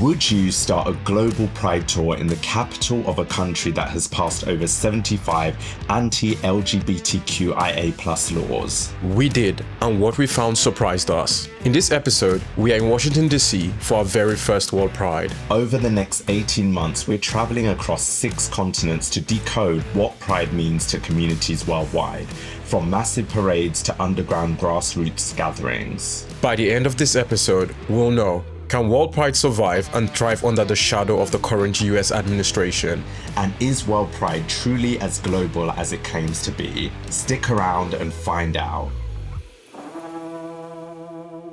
Would you start a global pride tour in the capital of a country that has passed over 75 anti-LGBTQIA+ laws? We did, and what we found surprised us. In this episode, we are in Washington, D.C. for our very first World Pride. Over the next 18 months, we're traveling across 6 continents to decode what pride means to communities worldwide, from massive parades to underground grassroots gatherings. By the end of this episode, we'll know, can World Pride survive and thrive under the shadow of the current US administration? And is World Pride truly as global as it claims to be? Stick around and find out.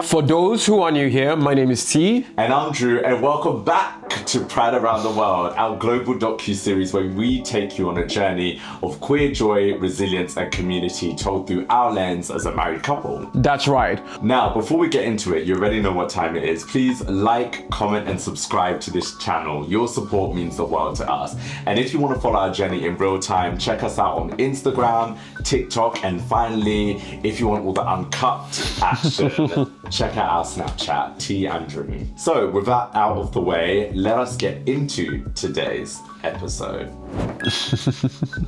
For those who are new here, my name is T. And I'm Drew, and welcome back to Pride Around the World, our global docu-series where we take you on a journey of queer joy, resilience, and community told through our lens as a married couple. That's right. Now, before we get into it, you already know what time it is. Please like, comment, and subscribe to this channel. Your support means the world to us. And if you want to follow our journey in real time, check us out on Instagram, TikTok, and finally, if you want all the uncut action, check out our Snapchat, T and Drew. So with that out of the way, let us get into today's episode.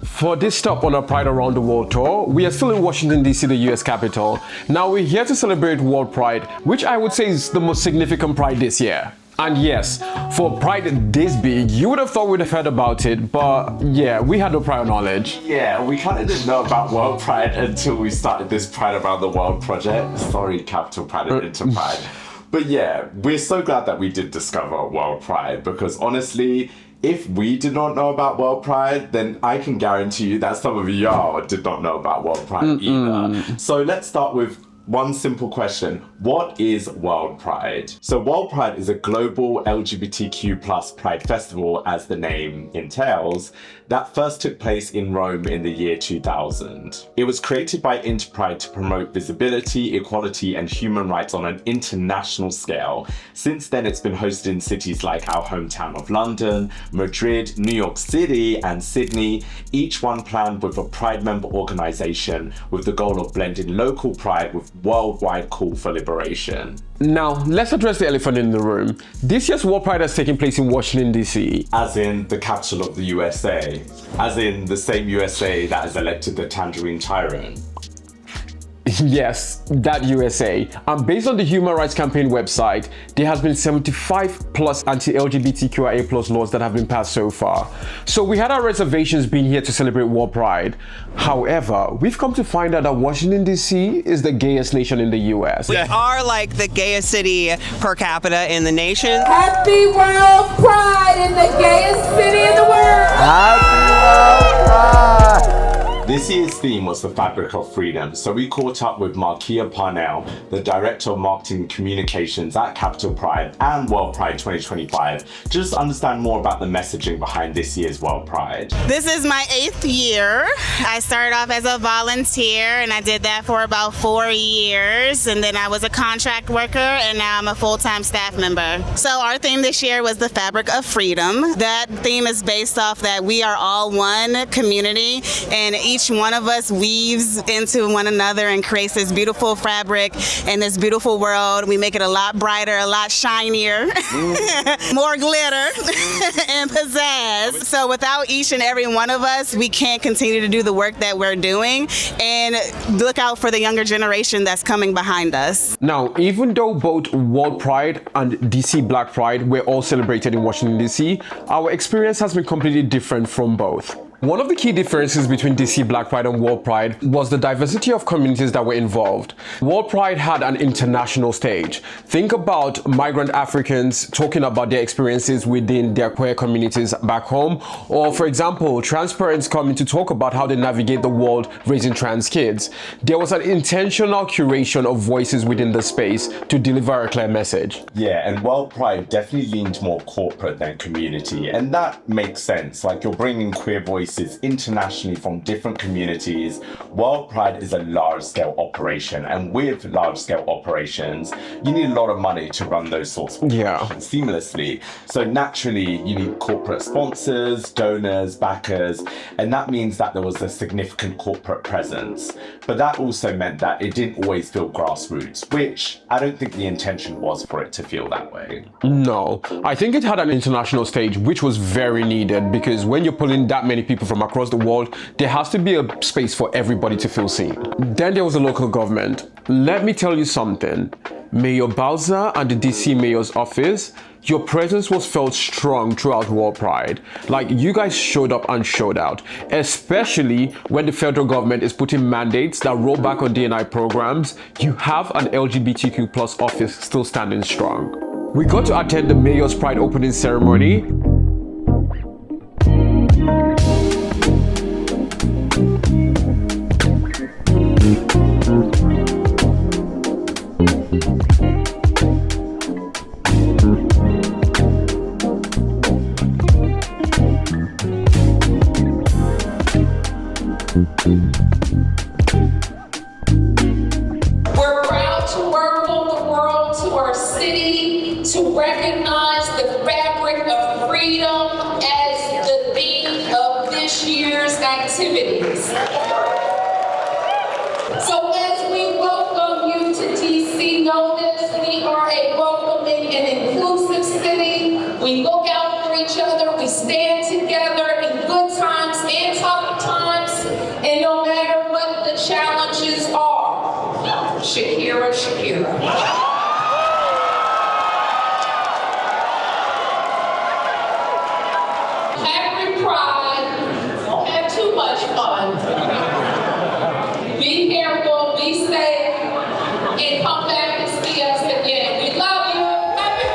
For this stop on our Pride Around the World tour, we are still in Washington, D.C., the US capital. Now we're here to celebrate World Pride, which I would say is the most significant Pride this year. And yes, for Pride this big, you would have thought we'd have heard about it, but yeah, we had no prior knowledge. Yeah, we kind of didn't know about World Pride until we started this Pride Around the World project. Sorry, Capital Pride and Inter Pride. But yeah, we're so glad that we did discover World Pride, because honestly, if we did not know about World Pride, then I can guarantee you that some of y'all did not know about World Pride either. So let's start with one simple question. What is World Pride? So World Pride is a global LGBTQ+ Pride festival, as the name entails, that first took place in Rome in the year 2000. It was created by Interpride to promote visibility, equality, and human rights on an international scale. Since then, it's been hosted in cities like our hometown of London, Madrid, New York City, and Sydney, each one planned with a Pride member organization with the goal of blending local pride with worldwide call for liberation. Now, let's address the elephant in the room. This year's World Pride has taken place in Washington, D.C. As in the capital of the USA. As in the same USA that has elected the Tangerine Tyrant. Yes, that USA. And based on the Human Rights Campaign website, there has been 75 plus anti-LGBTQIA+ laws that have been passed so far. So we had our reservations being here to celebrate World Pride. However, we've come to find out that Washington, D.C. is the gayest nation in the US. We are like the gayest city per capita in the nation. Happy World Pride in the gayest city in the world! Happy World Pride! This year's theme was the fabric of freedom, so we caught up with Markia Parnell, the Director of Marketing Communications at Capital Pride and World Pride 2025, just to understand more about the messaging behind this year's World Pride. This is my 8th year. I started off as a volunteer, and I did that for about 4 years, and then I was a contract worker, and now I'm a full-time staff member. So our theme this year was the fabric of freedom. That theme is based off that we are all one community, and each one of us weaves into one another and creates this beautiful fabric and this beautiful world. We make it a lot brighter, a lot shinier, more glitter and pizzazz. So without each and every one of us, we can't continue to do the work that we're doing, and look out for the younger generation that's coming behind us. Now, even though both World Pride and DC Black Pride were all celebrated in Washington, D.C., our experience has been completely different from both. One of the key differences between DC Black Pride and World Pride was the diversity of communities that were involved. World Pride had an international stage. Think about migrant Africans talking about their experiences within their queer communities back home, or for example, trans parents coming to talk about how they navigate the world raising trans kids. There was an intentional curation of voices within the space to deliver a clear message. Yeah, and World Pride definitely leaned more corporate than community, and that makes sense. Like, you're bringing queer voices audiences internationally from different communities. World Pride is a large-scale operation, and with large-scale operations, you need a lot of money to run those sorts of operations seamlessly. So naturally, you need corporate sponsors, donors, backers, and that means that there was a significant corporate presence. But that also meant that it didn't always feel grassroots, which I don't think the intention was for it to feel that way. No, I think it had an international stage, which was very needed, because when you're pulling that many people from across the world, there has to be a space for everybody to feel seen. Then there was the local government. Let me tell you something. Mayor Bowser and the DC Mayor's office, your presence was felt strong throughout World Pride. Like, you guys showed up and showed out, especially when the federal government is putting mandates that roll back on D&I programs. You have an LGBTQ+ office still standing strong. We got to attend the Mayor's Pride opening ceremony. We're proud to welcome the world to our city, to recognize the fabric of freedom as the theme of this year's activities. So as we welcome you to DC, know this, we are a welcoming and inclusive city. We look out for each other, we stand together in good times and tough times, and no matter what the challenges are. Shakira. Happy Pride. Don't have too much fun. Be careful, be safe, and come back and see us again. We love you. Happy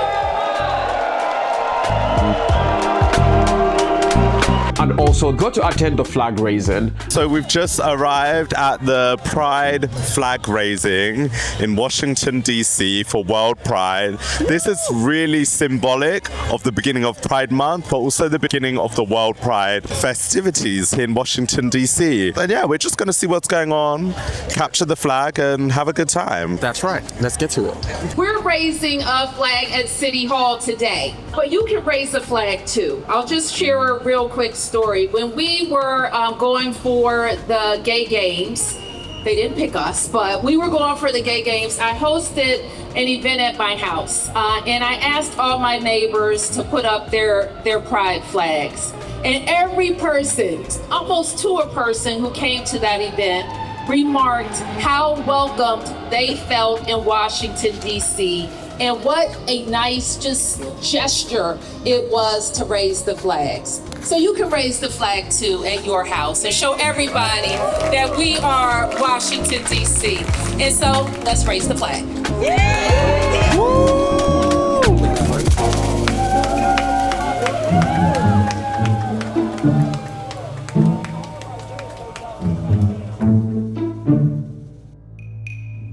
Pride. And also got to attend the flag raising. So we've just arrived at the Pride flag raising in Washington, D.C. for World Pride. This is really symbolic of the beginning of Pride Month, but also the beginning of the World Pride festivities in Washington, D.C. And yeah, we're just going to see what's going on, capture the flag, and have a good time. That's right. Let's get to it. We're raising a flag at City Hall today, but you can raise a flag too. I'll just share a real quick story. When we were going for the gay games, they didn't pick us, but we were going for the gay games. I hosted an event at my house, and I asked all my neighbors to put up their pride flags. And every person, almost to a person who came to that event, remarked how welcomed they felt in Washington, D.C., and what a nice just gesture it was to raise the flags. So you can raise the flag too at your house and show everybody that we are Washington, D.C. And so let's raise the flag.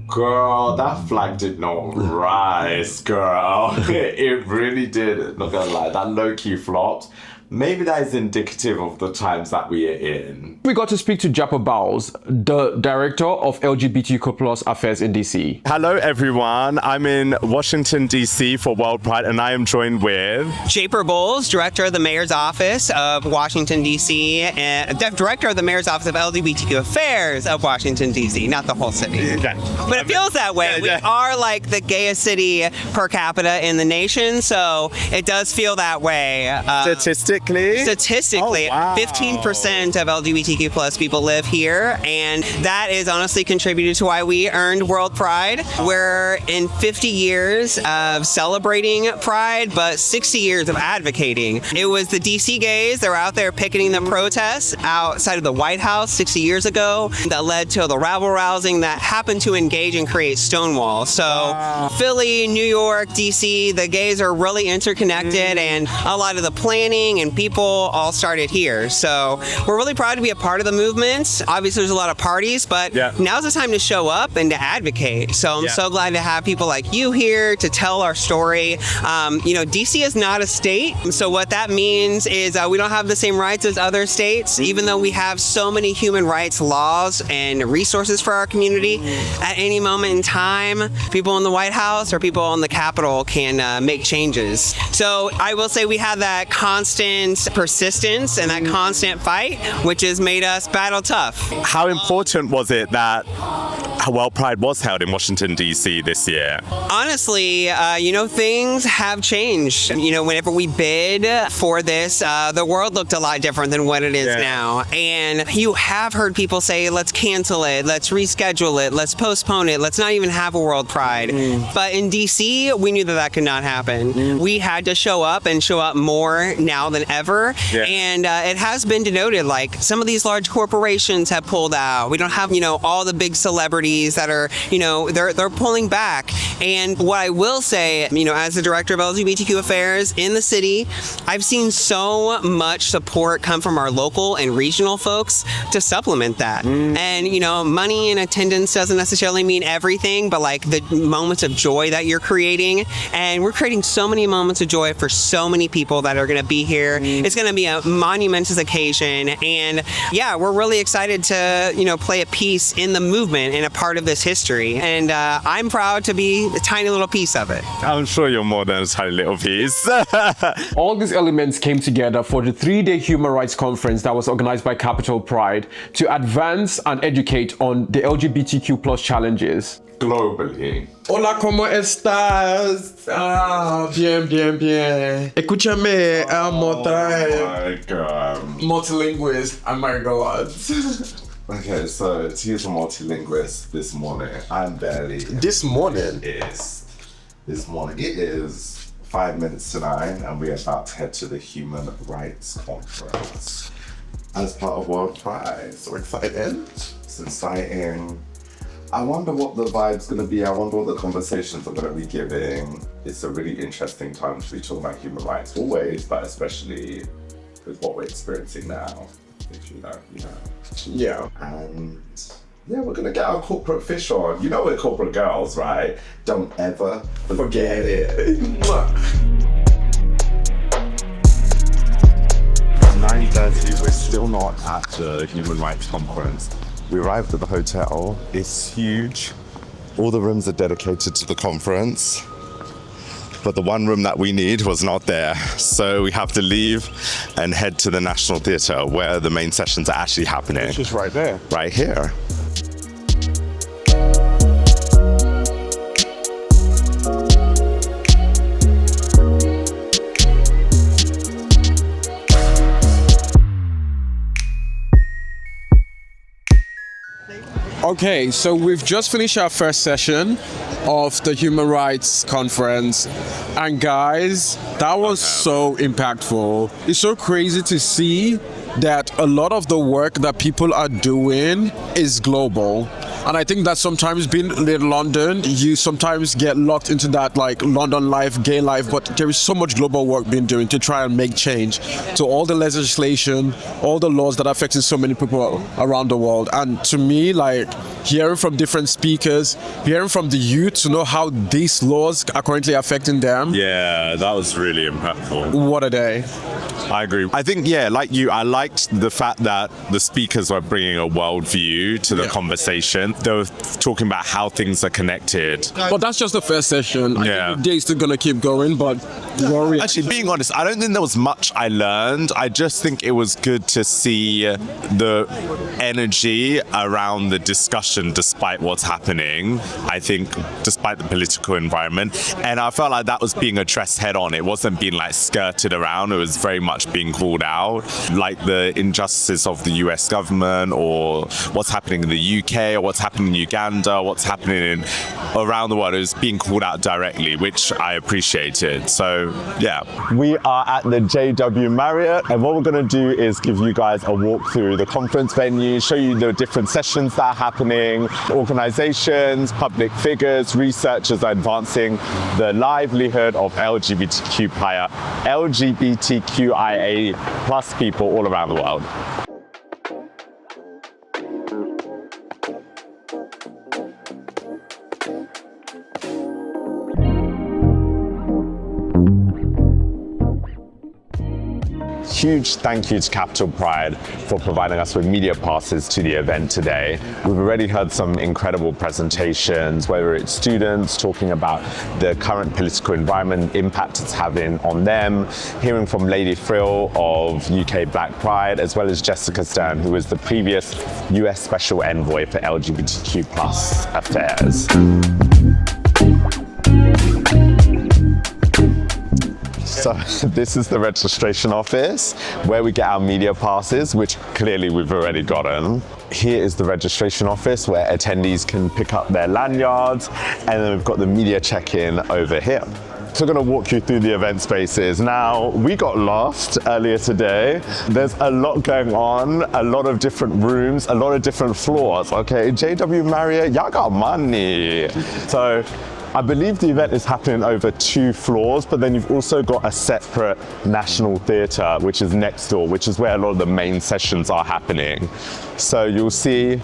Girl, that flag did not rise, girl. It really did. Not gonna lie, that low-key flopped. Maybe that is indicative of the times that we are in. We got to speak to Japa Bowles, the director of LGBTQ+ affairs in DC. Hello, everyone. I'm in Washington, D.C. for World Pride, and I am joined with Japer Bowles, director of the Mayor's Office of Washington, D.C., and director of the Mayor's Office of LGBTQ Affairs of Washington, D.C., not the whole city. But it feels that way. We are like the gayest city per capita in the nation, so it does feel that way. Statistically, oh, wow. 15% of LGBTQ plus people live here, and that is honestly contributed to why we earned World Pride. We're in 50 years of celebrating Pride, but 60 years of advocating. It was the DC gays that were out there picketing the protests outside of the White House 60 years ago that led to the rabble-rousing that happened to engage and create Stonewall. So Philly, New York, DC, the gays are really interconnected, and a lot of the planning and and people all started here. So we're really proud to be a part of the movement. Obviously, there's a lot of parties, but now's the time to show up and to advocate. So I'm so glad to have people like you here to tell our story. DC is not a state. So what that means is we don't have the same rights as other states, even though we have so many human rights laws and resources for our community. At any moment in time, people in the White House or people in the Capitol can make changes. So I will say we have that constant persistence and that constant fight, which has made us battle tough. How important was it that World Pride was held in Washington, D.C. this year? Honestly, things have changed. Whenever we bid for this, the world looked a lot different than what it is now. And you have heard people say, let's cancel it, let's reschedule it, let's postpone it, let's not even have a World Pride. But in D.C., we knew that could not happen. We had to show up and show up more now than ever. And it has been denoted, like some of these large corporations have pulled out. We don't have, all the big celebrities that are, they're pulling back. And what I will say, as the director of LGBTQ affairs in the city, I've seen so much support come from our local and regional folks to supplement that. And, money and attendance doesn't necessarily mean everything, but like the moments of joy that you're creating. And we're creating so many moments of joy for so many people that are going to be here. It's going to be a monumentous occasion. And we're really excited to, play a piece in the movement and a part of this history. And I'm proud to be a tiny little piece of it. I'm sure you're more than a tiny little piece. All these elements came together for the 3-day human rights conference that was organized by Capitol Pride to advance and educate on the LGBTQ plus challenges. Globally. Hola, ¿cómo estás? Bien, bien, bien. Escúchame, Oh my God. multilinguist. Oh my God. Okay, so to use a multilinguist this morning, I'm barely. This morning? It is 5 minutes to 9, and we're about to head to the Human Rights Conference as part of World Pride. So excited. It's exciting. I wonder what the vibe's going to be. I wonder what the conversations are going to be giving. It's a really interesting time to be talking about human rights always, but especially with what we're experiencing now. If you know. Yeah. And we're gonna get our corporate fish on. We're corporate girls, right? Don't ever forget it. 9:30, we're still not at the Human Rights Conference. We arrived at the hotel. It's huge. All the rooms are dedicated to the conference. But the one room that we need was not there. So we have to leave and head to the National Theatre where the main sessions are actually happening. It's just right there. Right here. Okay, so we've just finished our first session of the Human Rights Conference, and guys, that was so impactful. It's so crazy to see that a lot of the work that people are doing is global. And I think that sometimes being in London, you sometimes get locked into that like London life, gay life, but there is so much global work being done to try and make change to all the legislation, all the laws that are affecting so many people around the world. And to me, like hearing from different speakers, hearing from the youth to know how these laws are currently affecting them. Yeah, that was really impactful. What a day. I agree. I think, like you, I liked the fact that the speakers were bringing a worldview to the conversation. They were talking about how things are connected. But that's just the first session. I think the day's still going to keep going, but worry. Actually, being honest, I don't think there was much I learned. I just think it was good to see the energy around the discussion despite what's happening. I think despite the political environment. And I felt like that was being addressed head on. It wasn't being like skirted around. It was very much being called out, like the injustices of the US government or what's happening in the UK or what's happening in Uganda, what's happening around the world. It was being called out directly, which I appreciated. So, yeah. We are at the JW Marriott, and what we're going to do is give you guys a walk through the conference venue, show you the different sessions that are happening, organizations, public figures, researchers are advancing the livelihood of LGBTQIA plus people all around the world. Huge thank you to Capital Pride for providing us with media passes to the event today. We've already heard some incredible presentations, whether it's students talking about the current political environment, impact it's having on them, hearing from Lady Frill of UK Black Pride, as well as Jessica Stern, who was the previous US Special Envoy for LGBTQ+ affairs. So this is the registration office where we get our media passes, which clearly we've already gotten. Here is the registration office where attendees can pick up their lanyards, and then we've got the media check-in over here. So we're going to walk you through the event spaces. Now, we got lost earlier today. There's a lot going on, a lot of different rooms, a lot of different floors. Okay, JW Marriott, y'all got money. So I believe the event is happening over 2 floors, but then you've also got a separate National Theatre, which is next door, which is where a lot of the main sessions are happening. So you'll see,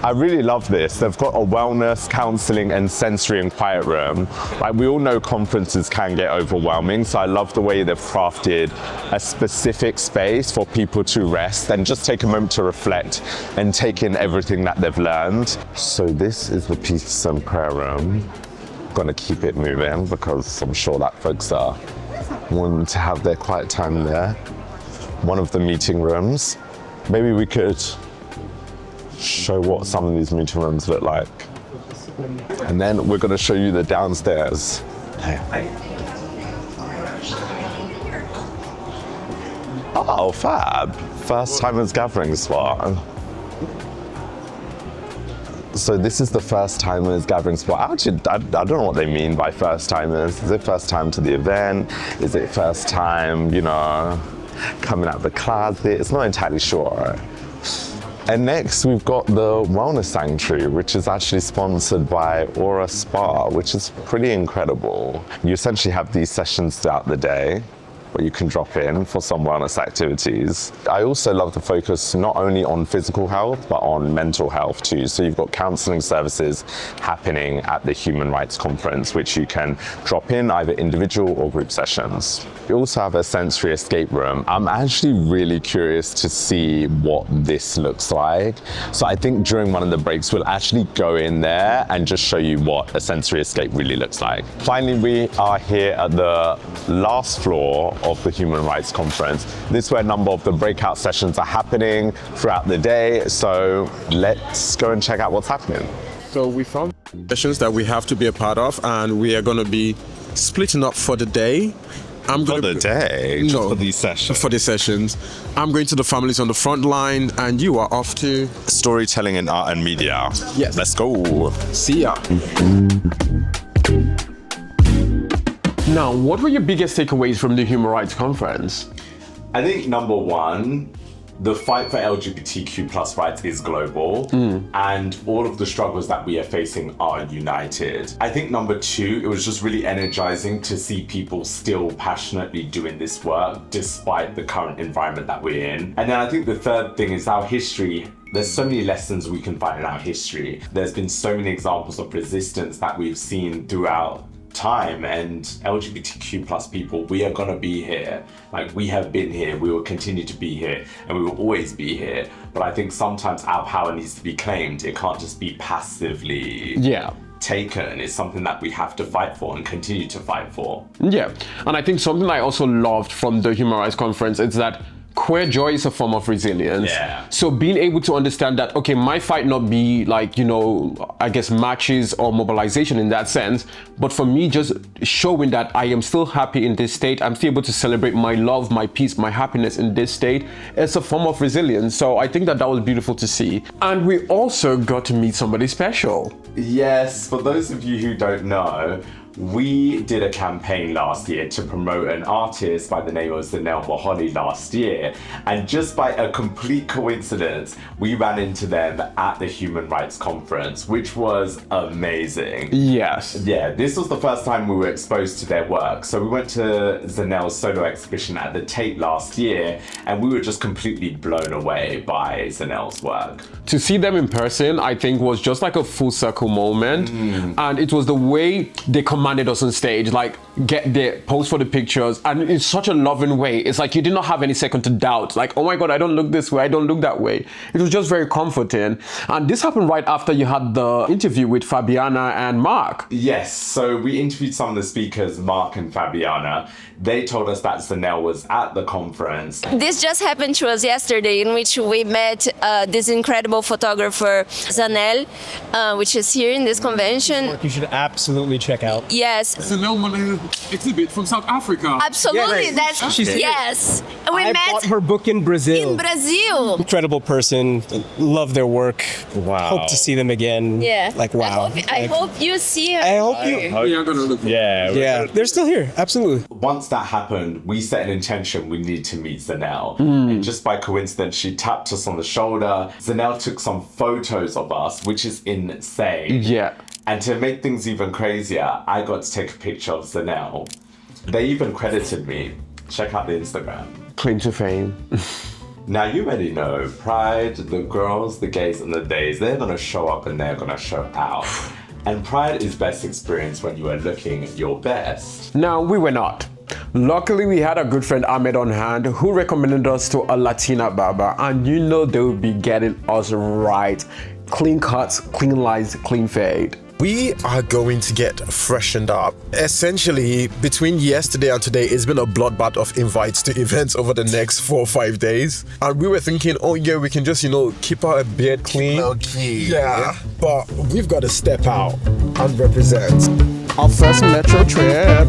I really love this. They've got a wellness, counselling and sensory and quiet room. Like, we all know conferences can get overwhelming, so I love the way they've crafted a specific space for people to rest and just take a moment to reflect and take in everything that they've learned. So this is the peace and prayer room. Going to keep it moving because I'm sure that folks are wanting to have their quiet time there. One of the meeting rooms. Maybe we could show what some of these meeting rooms look like. And then we're going to show you the downstairs. Oh, fab. First timers gathering spot. So this is the first timers gathering spot. Actually, I don't know what they mean by first timers. Is it first time to the event? Is it first time, you know, coming out of the closet? It's not entirely sure. And next we've got the Wellness Sanctuary, which is actually sponsored by Aura Spa, which is pretty incredible. You essentially have these sessions throughout the day where you can drop in for some wellness activities. I also love the focus not only on physical health, but on mental health too. So you've got counseling services happening at the Human Rights Conference, which you can drop in either individual or group sessions. You also have a sensory escape room. I'm actually really curious to see what this looks like. So I think during one of the breaks, we'll actually go in there and just show you what a sensory escape really looks like. Finally, we are here at the last floor of the Human Rights Conference. This is where a number of the breakout sessions are happening throughout the day. So let's go and check out what's happening. So we found sessions that we have to be a part of, and we are going to be splitting up for the day. For these sessions? For these sessions. I'm going to the families on the front line, and you are off to storytelling in art and media. Yes. Let's go. See ya. Now, what were your biggest takeaways from the Human Rights Conference? I think number one, the fight for LGBTQ+ rights is global, and all of the struggles that we are facing are united. I think number two, it was just really energizing to see people still passionately doing this work despite the current environment that we're in. And then I think the third thing is our history. There's so many lessons we can find in our history. There's been so many examples of resistance that we've seen throughout time, and LGBTQ+ people, we are gonna be here. Like, we have been here, we will continue to be here, and we will always be here. But I think sometimes our power needs to be claimed. It can't just be passively taken. It's something that we have to fight for and continue to fight for. Yeah, and I think something I also loved from the Human Rights Conference is that queer joy is a form of resilience. Yeah. So being able to understand that, okay, my fight not be like, you know, I guess matches or mobilization in that sense, but for me just showing that I am still happy in this state, I'm still able to celebrate my love, my peace, my happiness in this state, it's a form of resilience. So I think that was beautiful to see. And we also got to meet somebody special. Yes, for those of you who don't know, we did a campaign last year to promote an artist by the name of Zanelle Mahoney last year, and just by a complete coincidence, we ran into them at the Human Rights Conference, which was amazing. Yes. Yeah, this was the first time we were exposed to their work. So we went to Zanelle's solo exhibition at the Tate last year, and we were just completely blown away by Zanelle's work. To see them in person, I think was just like a full circle moment. And it was the way they commanded us on stage, like get there, pose for the pictures, and in such a loving way. It's like you did not have any second to doubt, like, oh my God, I don't look this way, I don't look that way. It was just very comforting. And this happened right after you had the interview with Fabiana and Mark. Yes, so we interviewed some of the speakers, Mark and Fabiana. They told us that Zanelle was at the conference. This just happened to us yesterday, in which we met this incredible photographer, Zanelle, which is here in this convention. You should absolutely check out. Yes. Zanelle Mahoney exhibit from South Africa. Absolutely, Yeah, that's she's- yes. We I met bought her book in Brazil. in Brazil. Incredible person. Love their work. Wow. Hope to see them again. Yeah. Like, wow. I hope you see her. I hope you. Yeah, I'm gonna look. Yeah, they're still here. Absolutely. Once that happened, we set an intention we need to meet Zanelle. And just by coincidence, she tapped us on the shoulder. Zanelle took some photos of us, which is insane. Yeah. And to make things even crazier, I got to take a picture of Zanelle. They even credited me. Check out the Instagram. Claim to fame. Now, you already know, Pride, the girls, the gays, and the days, they're gonna show up and they're gonna show out. And Pride is best experienced when you are looking your best. Now, we were not. Luckily, we had a good friend Ahmed on hand who recommended us to a Latina barber, and you know they will be getting us right. Clean cuts, clean lines, clean fade. We are going to get freshened up. Essentially, between yesterday and today, it's been a bloodbath of invites to events over the next 4 or 5 days. And we were thinking, oh yeah, we can just, you know, keep our beard clean. Okay. Yeah, but we've got to step out and represent. Our first metro trip.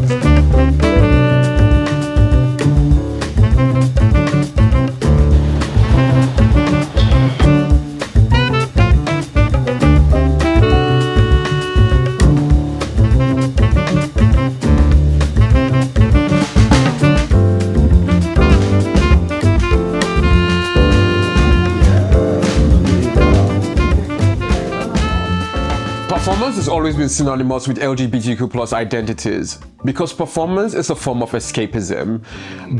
Performance has always been synonymous with LGBTQ plus identities because performance is a form of escapism.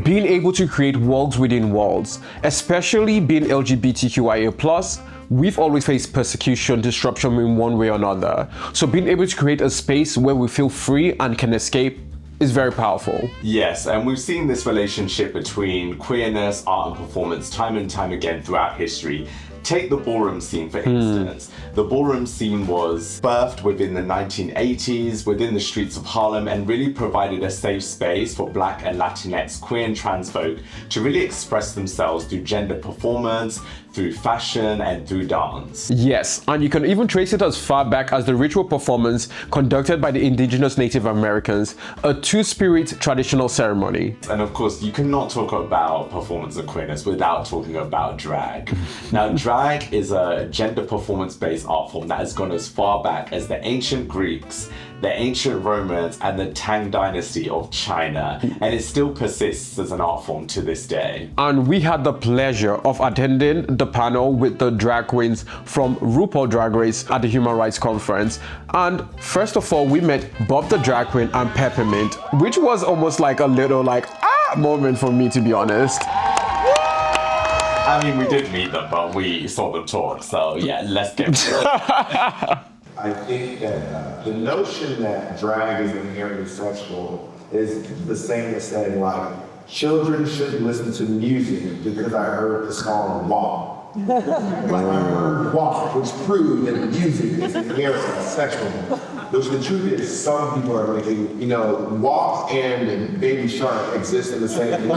Being able to create worlds within worlds, especially being LGBTQIA plus, we've always faced persecution, disruption in one way or another. So being able to create a space where we feel free and can escape is very powerful. Yes, and we've seen this relationship between queerness, art, and performance time and time again throughout history. Take the ballroom scene, for instance. The ballroom scene was birthed within the 1980s, within the streets of Harlem, and really provided a safe space for Black and Latinx queer and trans folk to really express themselves through gender performance, through fashion, and through dance. Yes, and you can even trace it as far back as the ritual performance conducted by the indigenous Native Americans, a two-spirit traditional ceremony. And of course, you cannot talk about performance and queerness without talking about drag. Now, drag is a gender performance-based art form that has gone as far back as the ancient Greeks, the ancient Romans, and the Tang dynasty of China, and it still persists as an art form to this day. And we had the pleasure of attending the panel with the drag queens from RuPaul Drag Race at the Human Rights Conference. And first of all, we met Bob the Drag Queen and Peppermint, which was almost like a little moment for me, to be honest. I mean, we did meet them, but we saw them talk, so yeah, let's get to it. I think that the notion that drag is inherently sexual is the same as saying, like, children shouldn't listen to music because I heard the song Walk. Like, I heard Walk, which proved that music is inherently sexual. Which the truth is, some people are making, you know, Walk and Baby Shark exist in the same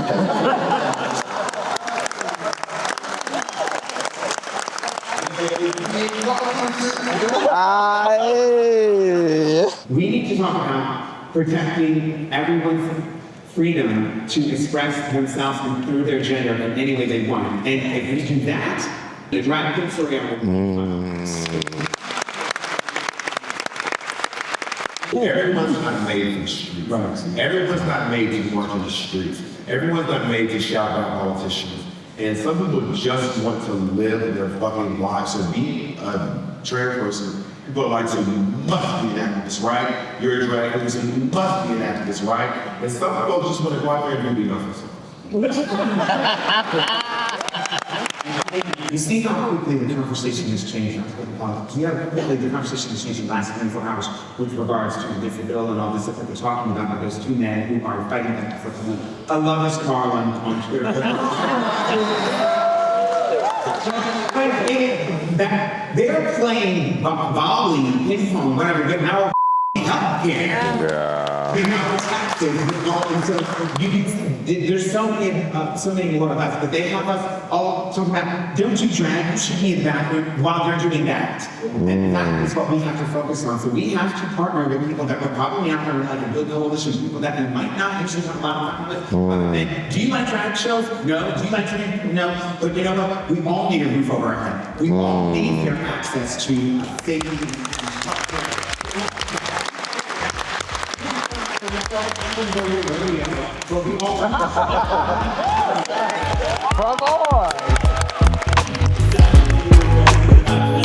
protecting everyone's freedom to express themselves through their gender in any way they want. And if we do that, the drag queen story Everyone's not made for the streets. Right. Everyone's not made to work in the streets. Everyone's not made to shout out politicians. And some people just want to live their fucking lives. So being a trans person, people are like, so you must be an activist, right? You're a drag queen, so you must be an activist, right? And some people just want to go out there and do nothing. You see how quickly the conversation has changed. We have quickly the conversation has changed in the last 24 hours with regards to the different bill and all this stuff that we're talking about. Those two men who are fighting that for the. I love this Carl on Twitter. They're playing volley, ping pong, whatever, but now health care. Yeah. They're not protected. There's so many more of us, but they have us all talking about, don't you drag, you should be in the bathroom while they're doing that. And that is what we have to focus on. So we have to partner with people that are probably out there like a good coalition, people that we might not actually have a lot of fun with. Do you like drag shows? No. Do you like drag? No. But you know what? We all need a roof over our head. We all need fair access to safety.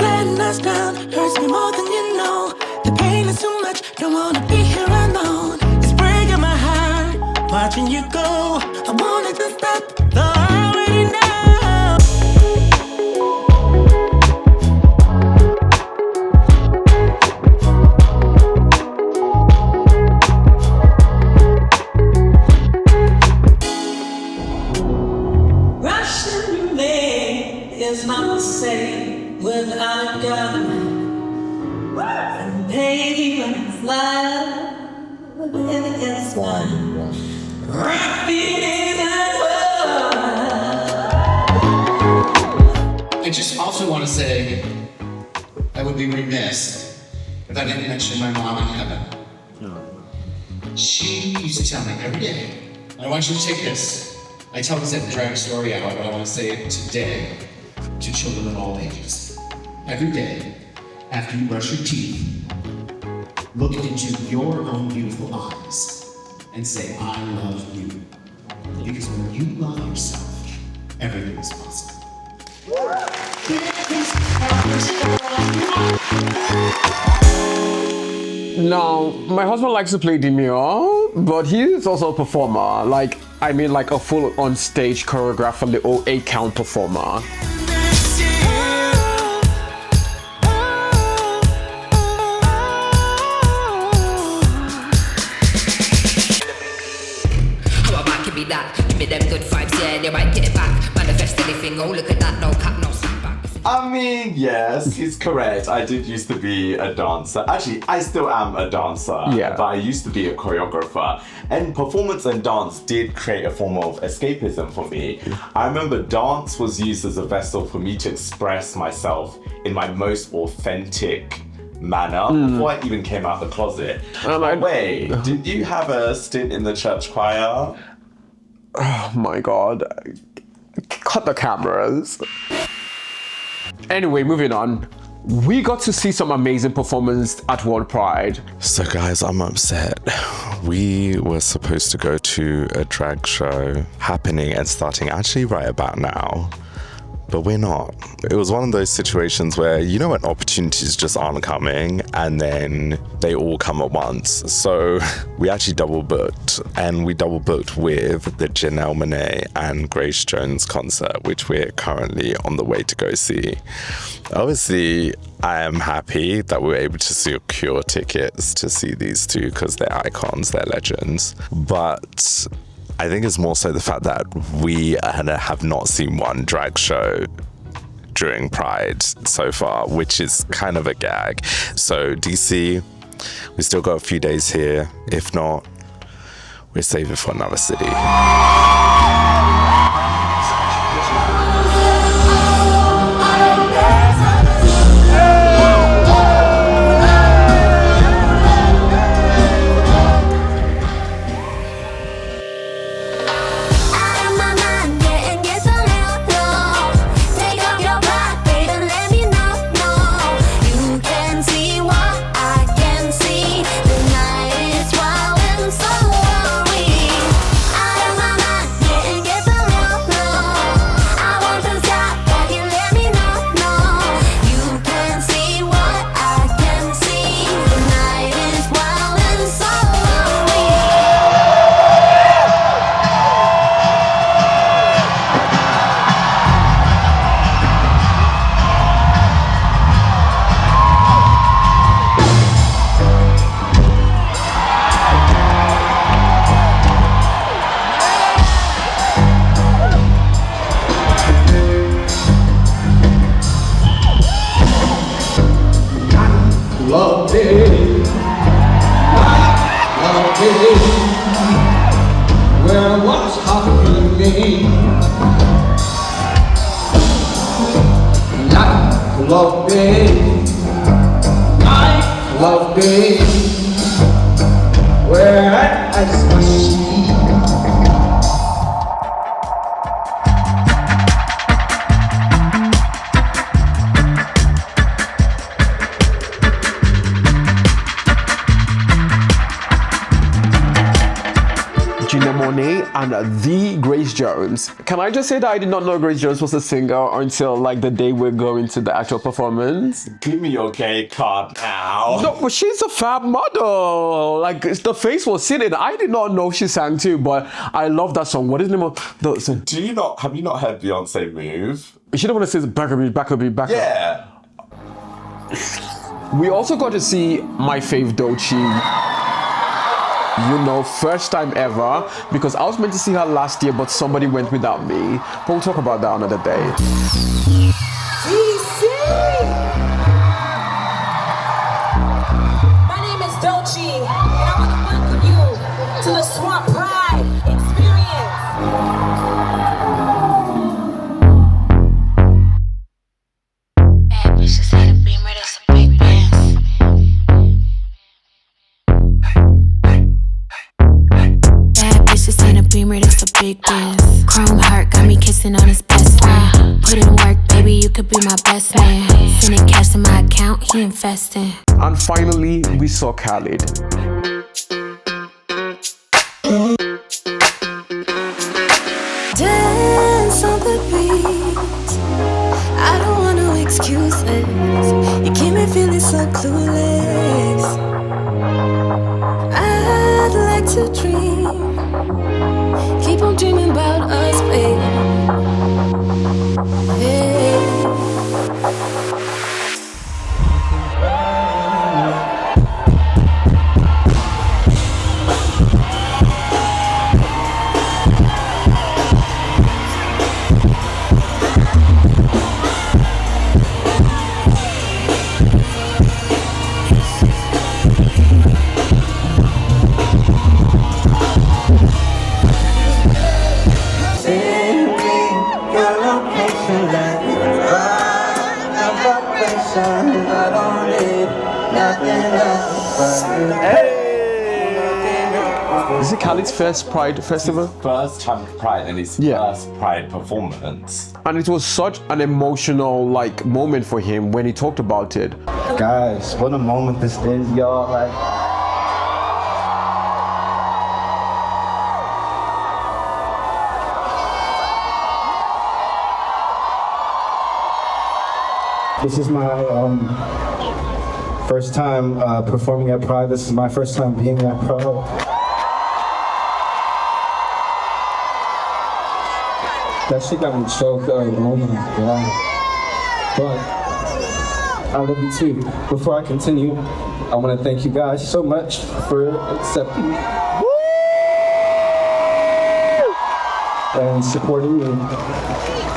Letting us down hurts me more than you know. The pain is too much, don't wanna be here alone. It's breaking my heart, watching you go. I wanted to stop, though I already know. Is not the same without a gun. And baby, when it's love, it's one. I just also want to say I would be remiss if I didn't mention my mom in heaven. She used to tell me every day, I want you to take this. I tell this at the drag story hour, but I want to say it today to children of all ages. Every day, after you brush your teeth, look into your own beautiful eyes and say, I love you. Because when you love yourself, everything is possible. Now, my husband likes to play demure, but he is also a performer. Like a full on-stage choreographed from the 8 count performer. I mean, yes, he's correct. I did used to be a dancer. Actually, I still am a dancer, but I used to be a choreographer. And performance and dance did create a form of escapism for me. I remember dance was used as a vessel for me to express myself in my most authentic manner before I even came out the closet. Wait, did you have a stint in the church choir? Oh my god. Cut the cameras. Anyway, moving on. We got to see some amazing performance at World Pride. So guys, I'm upset. We were supposed to go to a drag show happening and starting actually right about now, but we're not. It was one of those situations where, you know, when opportunities just aren't coming and then they all come at once. So we actually double booked, and we double booked with the Janelle Monáe and Grace Jones concert, which we're currently on the way to go see. Obviously, I am happy that we were able to secure tickets to see these two because they're icons, they're legends. But I think it's more so the fact that we have not seen one drag show during Pride so far, which is kind of a gag. So DC, we still got a few days here. If not, we're saving for another city. day. Like love day, like love day, where I just want to see. Monet and the Grace Jones. Can I just say that I did not know Grace Jones was a singer until like the day we're going to the actual performance? Give me your gay card now. No, but she's a fab model. Like the face was sitting. I did not know she sang too, but I love that song. What is the name of the song? Have you not heard Beyonce Move? She don't want to say back up, back up, back up. Yeah. We also got to see my fave Doechii. You know, first time ever, because I was meant to see her last year, but somebody went without me. But we'll talk about that another day. My name is Doechii, and I want to welcome you to the Swamp Pride experience. Bad bitches had a beamer, that's a big Benz. Bad bitches in a beamer, that's a big Benz. Chrome heart got me kissing on his best friend. Put in work, baby, you could be my best man. Sending cash to my account, he investing. And finally, we saw Khalid. Dance on the beat. I don't want no excuses. You keep me feeling so clueless. I'd like to dream. Keep on dreaming about us, baby. Hey. Is it Khalid's first Pride festival? First time Pride and his first Pride performance. And it was such an emotional moment for him when he talked about it. Guys, what a moment this is, y'all. This is my first time performing at Pride. This is my first time being at Pride. That shit got me choked up. Oh my god. But I love you too. Before I continue, I want to thank you guys so much for accepting me and supporting me.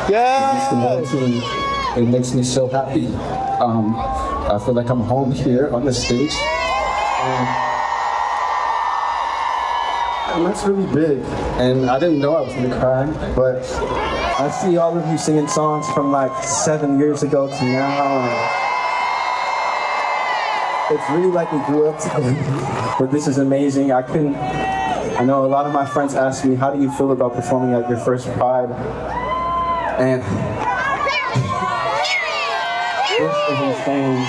Yeah. It makes me so happy. I feel like I'm home here on the stage. And that's really big. And I didn't know I was gonna cry, but I see all of you singing songs from like 7 years ago to now. It's really like we grew up together. But this is amazing. I know a lot of my friends ask me, how do you feel about performing at your first Pride? And this is insane.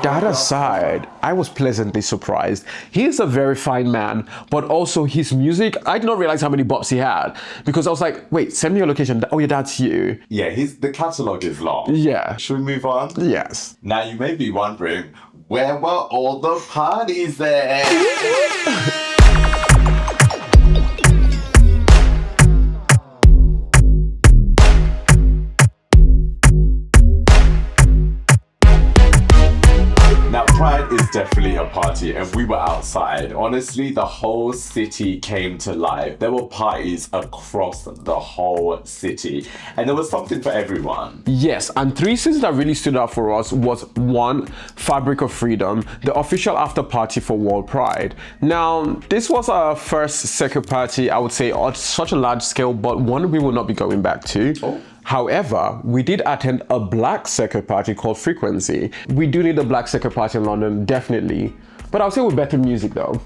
That aside, I was pleasantly surprised. He is a very fine man, but also his music, I did not realize how many bops he had. Because I was like, wait, send me your location. Oh yeah, that's you. Yeah, the catalogue is long. Yeah. Should we move on? Yes. Now you may be wondering, where were all the parties there? Pride is definitely a party, and we were outside. Honestly, the whole city came to life. There were parties across the whole city, and there was something for everyone. Yes, and three things that really stood out for us was one, Fabric of Freedom, the official after party for World Pride. Now, this was our first circuit party, I would say, on such a large scale, but one we will not be going back to. Oh. However, we did attend a black circuit party called Frequency. We do need a black circuit party in London, definitely. But I'll say with better music though,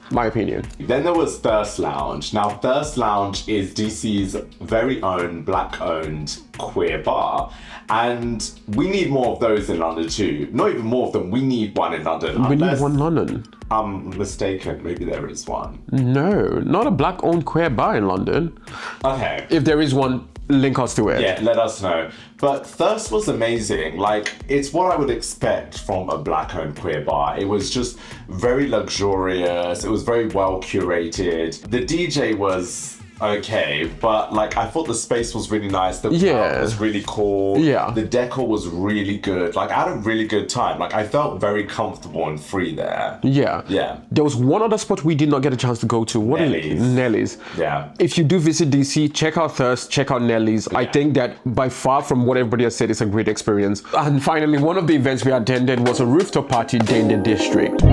my opinion. Then there was Thirst Lounge. Now, Thirst Lounge is DC's very own black-owned queer bar. And we need more of those in London too. Not even more of them, we need one in London. We need one in London. I'm mistaken, maybe there is one. No, not a black-owned queer bar in London. Okay. If there is one, link us to it. Yeah, let us know. But Thirst was amazing. Like, it's what I would expect from a black-owned queer bar. It was just very luxurious. It was very well curated. The DJ was okay, but like I thought the space was really nice. The crowd was really cool. Yeah. The decor was really good. Like, I had a really good time. Like, I felt very comfortable and free there. Yeah. Yeah. There was one other spot we did not get a chance to go to. Nelly's. Yeah. If you do visit DC, check out Thirst, check out Nelly's. Yeah. I think that by far from what everybody has said, it's a great experience. And finally, one of the events we attended was a rooftop party day in the district.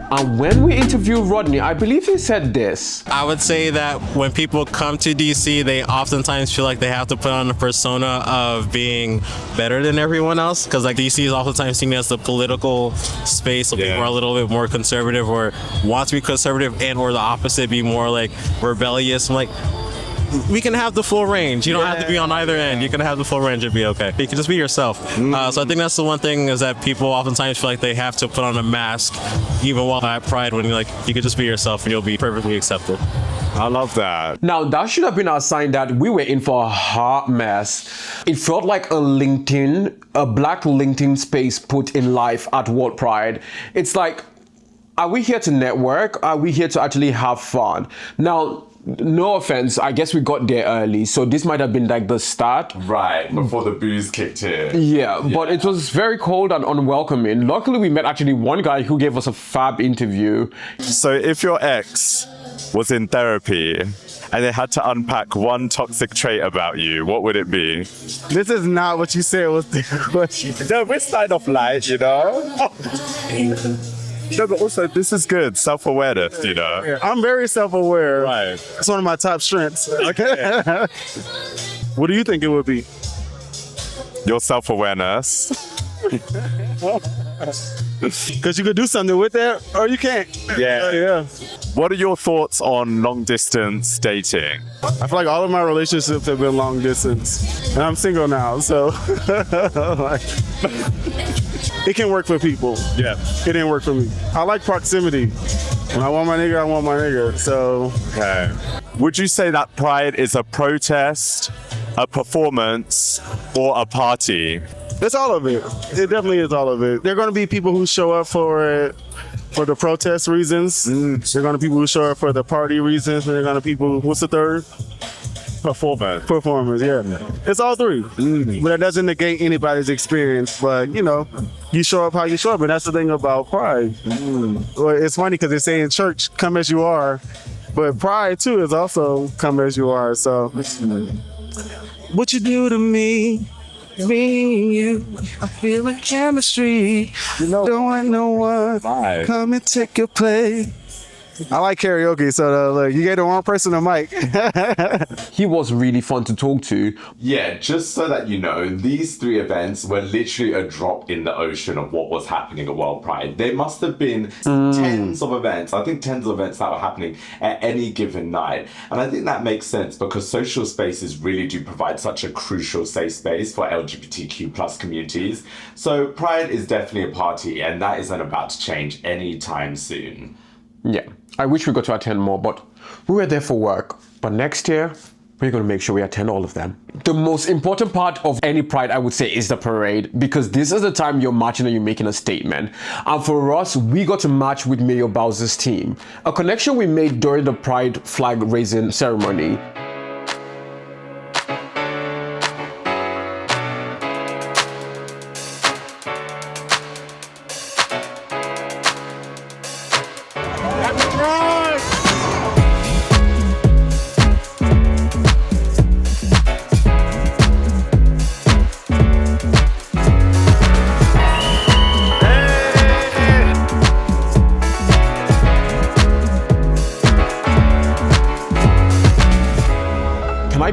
And when we interviewed Rodney, I believe he said this. I would say that when people come to DC, they oftentimes feel like they have to put on a persona of being better than everyone else. Because like DC is oftentimes seen as the political space, so people are a little bit more conservative or want to be conservative, and or the opposite, be more like rebellious. I'm like, we can have the full range. You don't have to be on either end. You can have the full range and be okay. You can just be yourself. So I think that's the one thing, is that people oftentimes feel like they have to put on a mask, even while at Pride, when you can just be yourself and you'll be perfectly accepted. I love that. Now, that should have been our sign that we were in for a hot mess. It felt like a black LinkedIn space put in life at World Pride. It's like, are we here to network? Are we here to actually have fun? Now, no offense, I guess we got there early, so this might have been like the start. Right, before the booze kicked in. Yeah, but it was very cold and unwelcoming. Luckily, we met actually one guy who gave us a fab interview. So if your ex was in therapy and they had to unpack one toxic trait about you, what would it be? This is not what you said was the question. No, we're starting off light, you know? No, but also, this is good, self-awareness, you know? Yeah, I'm very self-aware. Right. It's one of my top strengths. Okay. What do you think it would be? Your self-awareness. Because you could do something with that, or you can't. Yeah. What are your thoughts on long-distance dating? I feel like all of my relationships have been long distance. And I'm single now, so... It can work for people. Yeah. It didn't work for me. I like proximity. When I want my nigga, I want my nigga. So. Okay. Would you say that Pride is a protest, a performance, or a party? It's all of it. It definitely is all of it. There are going to be people who show up for it for the protest reasons. There are going to be people who show up for the party reasons. And there are going to be people, what's the third? Performance, yeah. It's all three. But it doesn't negate anybody's experience. But, you know, you show up how you show up. And that's the thing about Pride. Well, it's funny because they say in church, come as you are. But Pride, too, is also come as you are. So, what you do to me, me and you, I feel like chemistry. You know, don't want no one. Come and take your place. I like karaoke, so look, you gave the wrong person a mic. He was really fun to talk to. Yeah, just so that you know, these three events were literally a drop in the ocean of what was happening at World Pride. There must have been tens of events, I think tens of events that were happening at any given night. And I think that makes sense because social spaces really do provide such a crucial safe space for LGBTQ plus communities. So Pride is definitely a party, and that isn't about to change anytime soon. Yeah, I wish we got to attend more, but we were there for work. But next year, we're going to make sure we attend all of them. The most important part of any Pride, I would say, is the parade, because this is the time you're marching and you're making a statement. And for us, we got to march with Mayor Bowser's team, a connection we made during the Pride flag raising ceremony.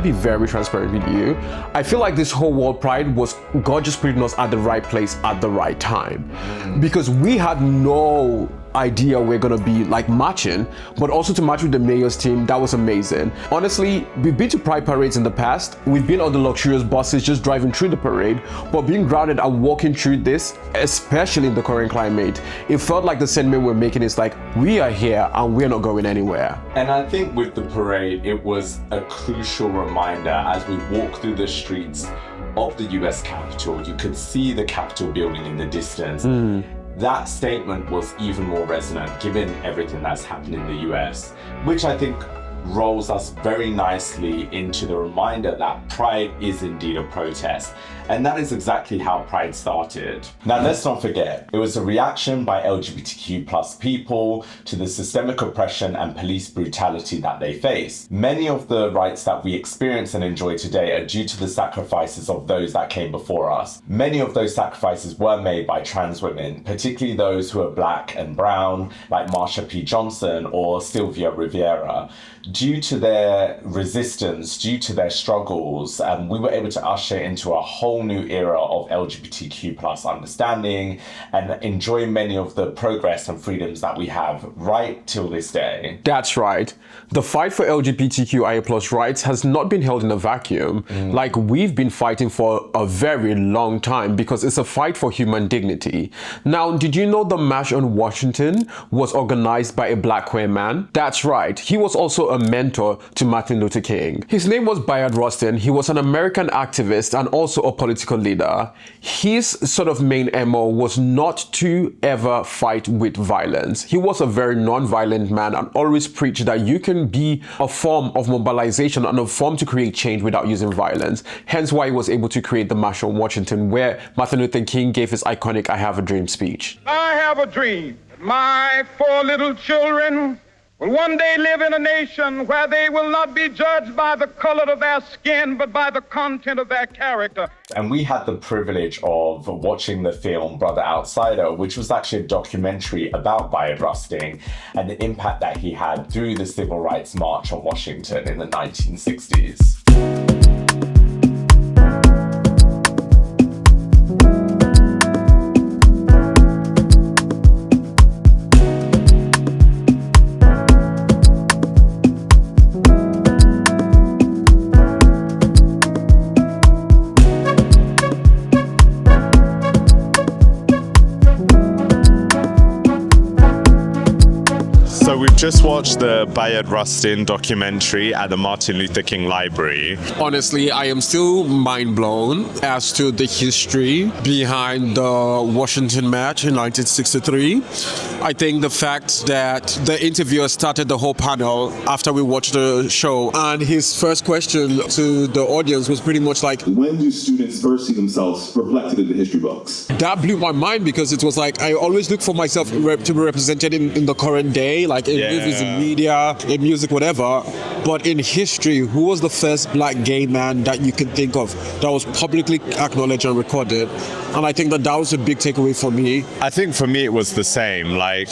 Be very transparent with you. I feel like this whole World Pride was God just putting us at the right place at the right time, because we had no idea we're gonna be like marching, but also to march with the mayor's team, that was amazing. Honestly, we've been to Pride parades in the past. We've been on the luxurious buses just driving through the parade, but being grounded and walking through this, especially in the current climate, it felt like the sentiment we're making is like, we are here and we're not going anywhere. And I think with the parade, it was a crucial reminder as we walk through the streets of the US Capitol. You could see the Capitol building in the distance. That statement was even more resonant given everything that's happened in the US, which I think rolls us very nicely into the reminder that Pride is indeed a protest. And that is exactly how Pride started. Now, let's not forget, it was a reaction by LGBTQ+ people to the systemic oppression and police brutality that they face. Many of the rights that we experience and enjoy today are due to the sacrifices of those that came before us. Many of those sacrifices were made by trans women, particularly those who are Black and brown, like Marsha P. Johnson or Sylvia Rivera. Due to their resistance, due to their struggles, we were able to usher into a whole new era of LGBTQ+ understanding and enjoy many of the progress and freedoms that we have right till this day. That's right. The fight for LGBTQIA+ rights has not been held in a vacuum. Like, we've been fighting for a very long time because it's a fight for human dignity. Now, did you know the March on Washington was organized by a Black queer man? That's right. He was also a mentor to Martin Luther King. His name was Bayard Rustin. He was an American activist and also a political leader. His sort of main MO was not to ever fight with violence. He was a very non-violent man and always preached that you can be a form of mobilization and a form to create change without using violence. Hence why he was able to create the March on Washington, where Martin Luther King gave his iconic "I Have a Dream" speech. I have a dream that my 4 little children will one day live in a nation where they will not be judged by the color of their skin, but by the content of their character. And we had the privilege of watching the film Brother Outsider, which was actually a documentary about Bayard Rustin and the impact that he had through the Civil Rights March on Washington in the 1960s. Just watched the Bayard Rustin documentary at the Martin Luther King Library. Honestly, I am still mind blown as to the history behind the Washington March in 1963. I think the fact that the interviewer started the whole panel after we watched the show, and his first question to the audience was pretty much like, when do students first see themselves reflected in the history books? That blew my mind, because it was like, I always look for myself to be represented in the current day, like in movies, in media, in music, whatever. But in history, who was the first Black gay man that you could think of that was publicly acknowledged and recorded? And I think that was a big takeaway for me. I think for me it was the same. Like,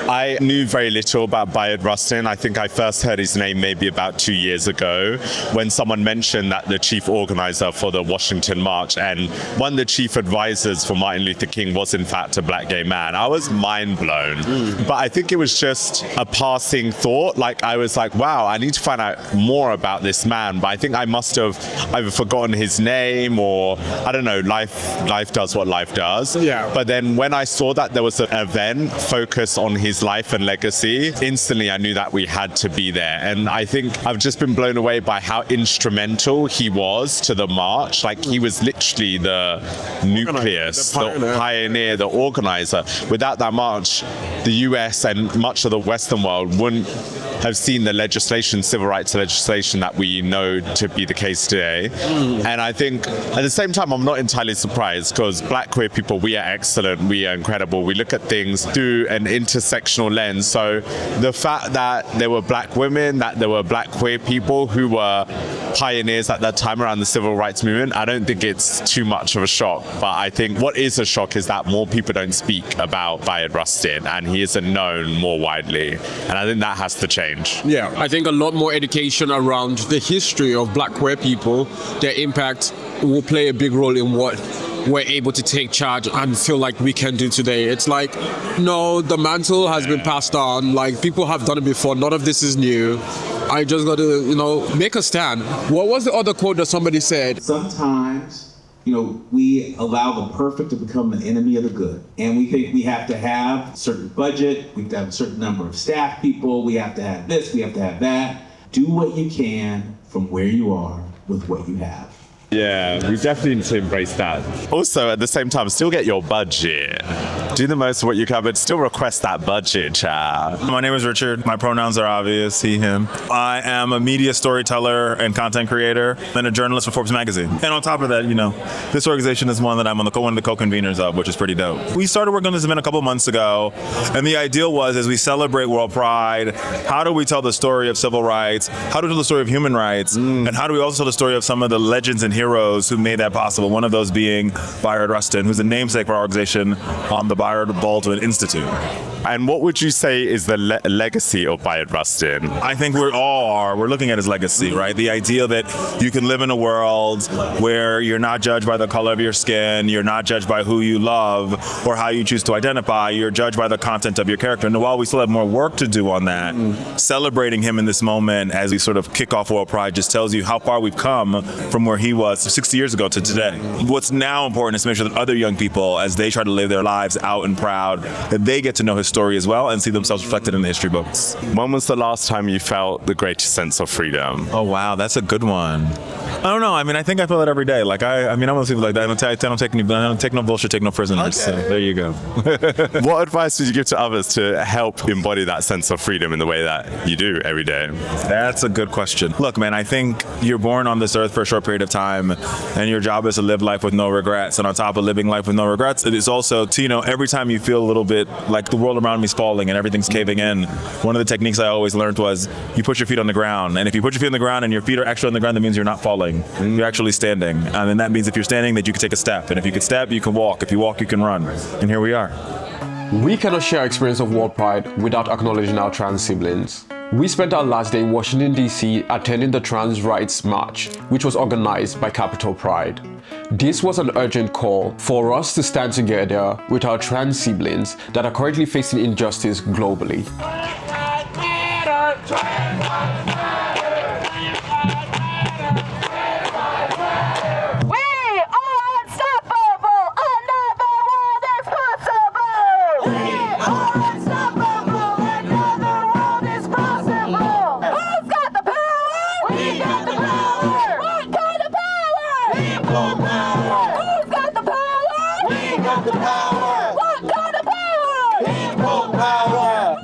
I knew very little about Bayard Rustin. I think I first heard his name maybe about 2 years ago when someone mentioned that the chief organizer for the Washington March and one of the chief advisors for Martin Luther King was in fact a Black gay man. I was mind blown. But I think it was just a passing thought. Like, I was like, wow, I need to find out more about this man. But I think I must have either forgotten his name or, I don't know, life does what life does. Yeah. But then when I saw that there was an event focused on his his life and legacy, instantly I knew that we had to be there. And I think I've just been blown away by how instrumental he was to the march. Like, he was literally the nucleus, the pioneer, the organizer. Without that march, the US and much of the Western world wouldn't have seen the legislation, civil rights legislation that we know to be the case today. And I think at the same time, I'm not entirely surprised, because Black queer people, we are excellent, we are incredible. We look at things through an intersectional lens. So the fact that there were Black women, that there were Black queer people who were pioneers at that time around the civil rights movement, I don't think it's too much of a shock. But I think what is a shock is that more people don't speak about Bayard Rustin, and he isn't known more widely. And I think that has to change. Yeah, I think a lot more education around the history of Black queer people, their impact, will play a big role in what we're able to take charge and feel like we can do today. It's like, no, the mantle has been passed on. Like, people have done it before. None of this is new. I just got to, make a stand. What was the other quote that somebody said? Sometimes, we allow the perfect to become an enemy of the good. And we think we have to have a certain budget, we have to have a certain number of staff people, we have to have this, we have to have that. Do what you can from where you are with what you have. Yeah, we definitely need to embrace that. Also, at the same time, still get your budget. Do the most of what you can, but still request that budget, child. My name is Richard. My pronouns are obvious, he, him. I am a media storyteller and content creator, and a journalist for Forbes magazine. And on top of that, this organization is one that I'm one of the co-conveners of, which is pretty dope. We started working on this event a couple months ago, and the ideal was, as we celebrate World Pride, how do we tell the story of civil rights? How do we tell the story of human rights? And how do we also tell the story of some of the legends and heroes who made that possible? One of those being Bayard Rustin, who's a namesake for our organization, the Bayard Baldwin Institute. And what would you say is the legacy of Bayard Rustin? I think we're looking at his legacy, right? The idea that you can live in a world where you're not judged by the color of your skin, you're not judged by who you love or how you choose to identify, you're judged by the content of your character. And while we still have more work to do on that, celebrating him in this moment as we sort of kick off World Pride just tells you how far we've come from where he was 60 years ago to today. What's now important is to make sure that other young people, as they try to live their lives out and proud, that they get to know his story as well and see themselves reflected in the history books. When was the last time you felt the greatest sense of freedom? Oh wow, that's a good one. I don't know. I think I feel it every day. Like I'm one of those people like that. I don't take no bullshit, take no prisoners. Okay. So there you go. What advice would you give to others to help embody that sense of freedom in the way that you do every day? That's a good question. Look, man, I think you're born on this earth for a short period of time, and your job is to live life with no regrets. And on top of living life with no regrets, it is also to, every time you feel a little bit like the world around me is falling and everything's caving in, one of the techniques I always learned was you put your feet on the ground. And if you put your feet on the ground and your feet are actually on the ground, that means you're not falling. You're actually standing. And then that means if you're standing, that you can take a step. And if you can step, you can walk. If you walk, you can run. And here we are. We cannot share our experience of World Pride without acknowledging our trans siblings. We spent our last day in Washington, D.C. attending the Trans Rights March, which was organized by Capitol Pride. This was an urgent call for us to stand together with our trans siblings that are currently facing injustice globally.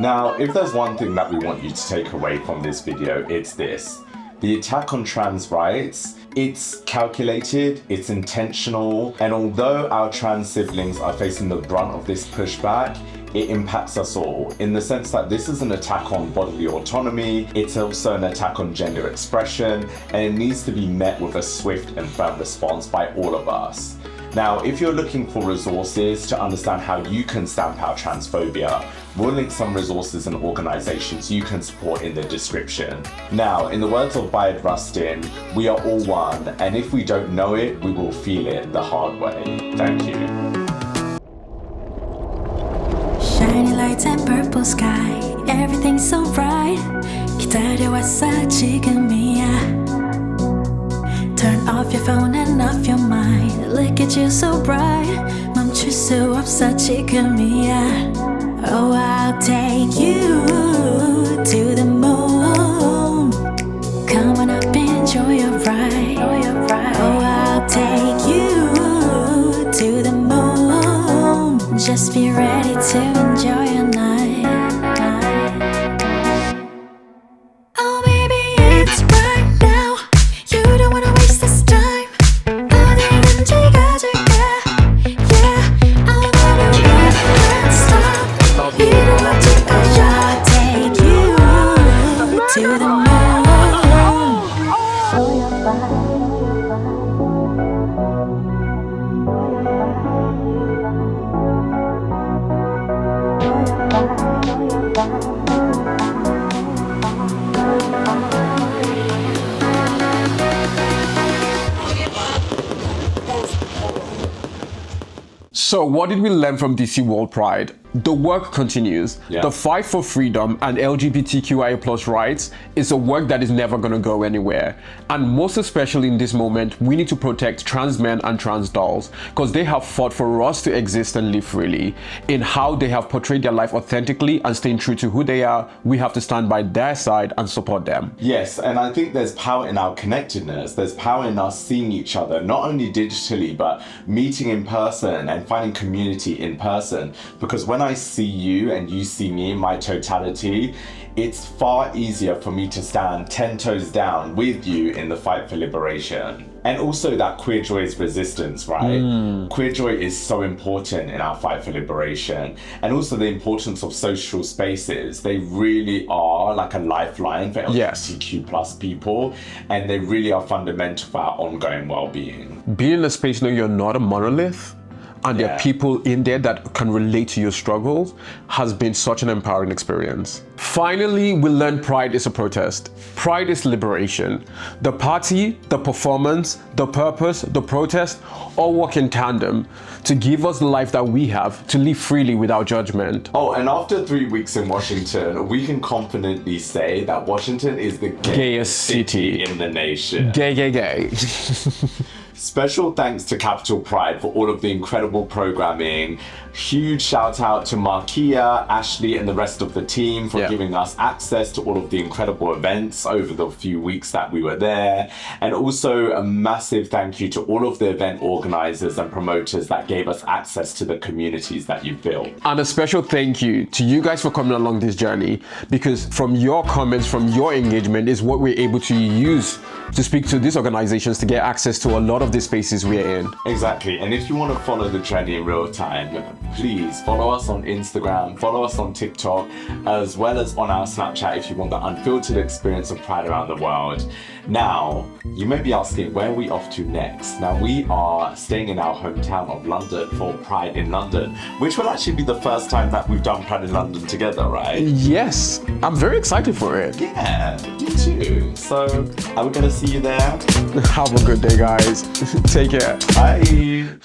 Now, if there's one thing that we want you to take away from this video, it's this. The attack on trans rights, it's calculated, it's intentional, and although our trans siblings are facing the brunt of this pushback, it impacts us all in the sense that this is an attack on bodily autonomy, it's also an attack on gender expression, and it needs to be met with a swift and firm response by all of us. Now, if you're looking for resources to understand how you can stamp out transphobia, we'll link some resources and organizations you can support in the description. Now, in the words of Bayard Rustin, we are all one, and if we don't know it, we will feel it the hard way. Thank you. Shiny lights and purple sky, everything's so bright. 기다려왔어 지금이야. Turn off your phone and off your mind. Look at you so bright. 멈출 수 없어 지금이야. Oh, I'll take you to the moon. Come on up, enjoy your ride. Oh, I'll take you to the moon. Just be ready to enjoy your night. Oh, baby, it's right now. You don't wanna waste this time. 어디든 지가질게. Yeah, I'll never stop. You don't have to go. I'll take you to the moon. So what did we learn from DC World Pride? The work continues. Yeah. The fight for freedom and LGBTQIA+ rights is a work that is never going to go anywhere. And most especially in this moment, we need to protect trans men and trans dolls because they have fought for us to exist and live freely. In how they have portrayed their life authentically and staying true to who they are, we have to stand by their side and support them. Yes, and I think there's power in our connectedness. There's power in us seeing each other, not only digitally, but meeting in person and finding community in person. Because when I see you and you see me in my totality, it's far easier for me to stand 10 toes down with you in the fight for liberation. And also that queer joy is resistance, right? Queer joy is so important in our fight for liberation. And also the importance of social spaces. They really are like a lifeline for LGBTQ+ people. And they really are fundamental for our ongoing well-being. Being in a space where you're not a monolith, and there are people in there that can relate to your struggles has been such an empowering experience. Finally, we learned Pride is a protest. Pride is liberation. The party, the performance, the purpose, the protest, all work in tandem to give us the life that we have, to live freely without judgment. Oh, and after 3 weeks in Washington, we can confidently say that Washington is the gayest city in the nation. Gay, gay, gay. Special thanks to Capital Pride for all of the incredible programming. Huge shout out to Markia, Ashley, and the rest of the team for giving us access to all of the incredible events over the few weeks that we were there. And also a massive thank you to all of the event organizers and promoters that gave us access to the communities that you've built. And a special thank you to you guys for coming along this journey, because from your comments, from your engagement is what we're able to use to speak to these organizations to get access to a lot of the spaces we're in. Exactly. And if you want to follow the journey in real time, please follow us on Instagram, follow us on TikTok, as well as on our Snapchat if you want the unfiltered experience of Pride around the world. Now, you may be asking, where are we off to next? Now, we are staying in our hometown of London for Pride in London, which will actually be the first time that we've done Pride in London together, right? Yes, I'm very excited for it. Yeah, me too. So, are we going to see you there? Have a good day, guys. Take care. Bye.